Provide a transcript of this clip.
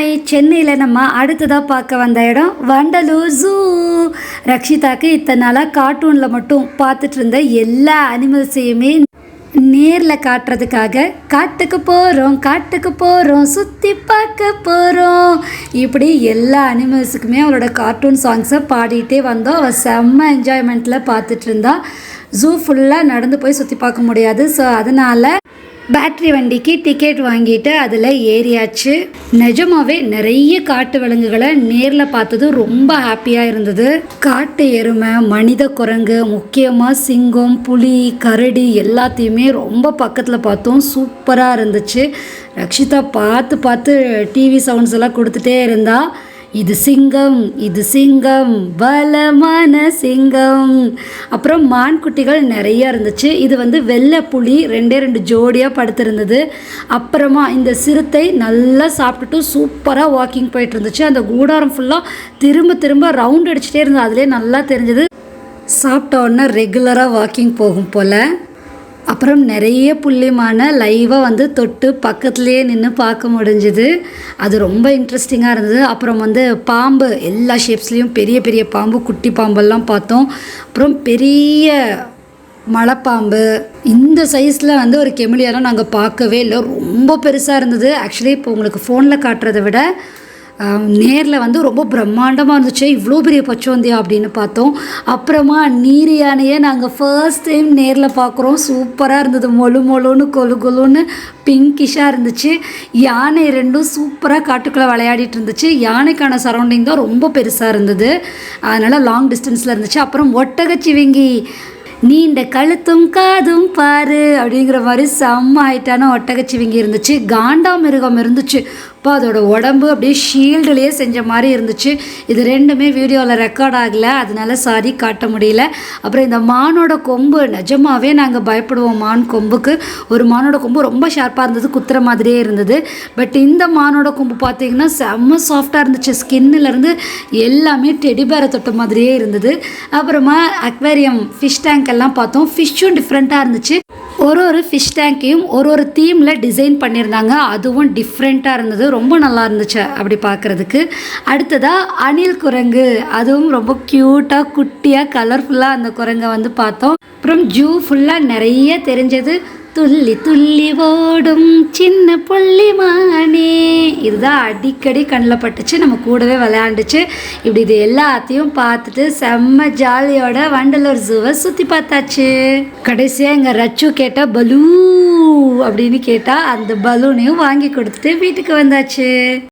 Hi, சென்னையில் நம்ம அடுத்ததாக பார்க்க வந்த இடம் வண்டலூர் ஜூ. ரக்ஷிதாக்கு இத்தனை நாளாக கார்ட்டூனில் மட்டும் பார்த்துட்டு இருந்த எல்லா அனிமல்ஸையுமே நேரில் காட்டுறதுக்காக காட்டுக்கு போகிறோம் சுற்றி பார்க்க போகிறோம் இப்படி எல்லா அனிமல்ஸுக்குமே அவளோட கார்ட்டூன் சாங்ஸை பாடிட்டே வந்தோம். அவள் செம்ம என்ஜாய்மெண்ட்டில் பார்த்துட்டு இருந்தா. ஜூ ஃபுல்லாக நடந்து போய் சுற்றி பார்க்க முடியாது. ஸோ அதனால் பேட்ரி வண்டிக்கு டிக்கெட் வாங்கிட்டு அதில் ஏறியாச்சு. நிஜமாவே நிறைய காட்டு விலங்குகளை நேரில் பார்த்தது ரொம்ப ஹாப்பியாக இருந்தது. காட்டு எருமை, மனித குரங்கு, முக்கியமாக சிங்கம், புலி, கரடி எல்லாத்தையுமே ரொம்ப பக்கத்தில் பார்த்தோம். சூப்பராக இருந்துச்சு. ரக்ஷிதா பார்த்து டிவி சவுண்ட்ஸ் எல்லாம் கொடுத்துட்டே இருந்தா. இது சிங்கம் பலமான சிங்கம். அப்புறம் மான் குட்டிகள் நிறைய இருந்துச்சு. இது வெள்ளை புலி ரெண்டு ஜோடியாக படுத்திருந்தது. அப்புறமா இந்த சிறுத்தை நல்லா சாப்பிட்டுட்டு சூப்பராக வாக்கிங் போயிட்டு இருந்துச்சு. அந்த கூடாரம் ஃபுல்லாக திரும்ப ரவுண்ட் அடிச்சுட்டே இருந்தது. அதிலே நல்லா தெரிஞ்சது சாப்பிட்ட உடனே ரெகுலராக வாக்கிங் போகும் போல். அப்புறம் நிறைய புள்ளிமான லைவாக தொட்டு பக்கத்துலேயே நின்று பார்க்க முடிஞ்சுது. அது ரொம்ப இன்ட்ரெஸ்டிங்காக இருந்தது. அப்புறம் பாம்பு எல்லா ஷேப்ஸ்லேயும் பெரிய பாம்பு, குட்டி பாம்பெல்லாம் பார்த்தோம். அப்புறம் பெரிய மலைப்பாம்பு இந்த சைஸில் ஒரு கெமிலியெல்லாம் நாங்கள் பார்க்கவே இல்லை. ரொம்ப பெருசாக இருந்தது. ஆக்சுவலி இப்போ உங்களுக்கு ஃபோனில் காட்டுறதை விட நேரில் ரொம்ப பிரம்மாண்டமாக இருந்துச்சு. இவ்வளோ பெரிய பச்சோந்தியா அப்படின்னு பார்த்தோம். அப்புறமா நீர் யானையை நாங்கள் ஃபர்ஸ்ட் டைம் நேரில் பார்க்குறோம். சூப்பராக இருந்தது. மொழுன்னு கொலுன்னு பிங்கிஷாக இருந்துச்சு. யானை ரெண்டும் சூப்பராக காட்டுக்குள்ளே விளையாடிட்டு இருந்துச்சு. யானைக்கான சரௌண்டிங் தான் ரொம்ப பெருசாக இருந்தது. அதனால் லாங் டிஸ்டன்ஸில் இருந்துச்சு. அப்புறம் ஒட்டகச்சிவிங்கி நீண்ட கழுத்தும் காதும் பாரு அப்படிங்கிற மாதிரி செம்ம ஹைட்டான ஒட்டகச்சிவிங்கி இருந்துச்சு. காண்டாமிருகம் இருந்துச்சு. இப்போ அதோட உடம்பு அப்படியே ஷீல்டுலேயே செஞ்ச மாதிரி இருந்துச்சு. இது ரெண்டுமே வீடியோவில் ரெக்கார்ட் ஆகலை, அதனால சாரி காட்ட முடியல. அப்புறம் இந்த மானோட கொம்பு நிஜமாகவே நாங்கள் பயப்படுவோம். மான் கொம்புக்கு ஒரு மானோட கொம்பு ரொம்ப ஷார்ப்பாக இருந்தது, குத்துற மாதிரியே இருந்தது. பட் இந்த மானோட கொம்பு பார்த்தீங்கன்னா செம்ம சாஃப்டாக இருந்துச்சு. ஸ்கின்னிலேருந்து எல்லாமே டெடிபேரை தொட்ட மாதிரியே இருந்தது. அப்புறமா அக்வேரியம் ஃபிஷ் டேங்க் எல்லாம் பார்த்தோம். ஃபிஷ்ஷும் டிஃப்ரெண்ட்டாக இருந்துச்சு. ஒரு ஃபிஷ் டேங்க்கையும் ஒரு தீமில் டிசைன் பண்ணியிருந்தாங்க. அதுவும் டிஃப்ரெண்ட்டாக இருந்தது. ரொம்ப நல்லா இருந்துச்சு அப்படி பார்க்குறதுக்கு. அடுத்ததாக அணில் குரங்கு, அதுவும் ரொம்ப க்யூட்டாக குட்டியாக கலர்ஃபுல்லாக அந்த குரங்கை பார்த்தோம். அப்புறம் ஜூ ஃபுல்லாக நிறைய தெரிஞ்சது. துள்ளி ஓடும் சின்ன புள்ளிமானே, இதுதான் அடிக்கடி கண்ணில் பட்டுச்சு. நம்ம கூடவே விளையாண்டுச்சு. இப்படி இது எல்லாத்தையும் பார்த்துட்டு செம்ம ஜாலியோட வண்டலூர் ஜூவை சுற்றி பார்த்தாச்சு. கடைசியாக எங்கள் ரச்சு கேட்டால் பலூ அப்படின்னு கேட்டால் அந்த பலூனையும் வாங்கி கொடுத்துட்டு வீட்டுக்கு வந்தாச்சு.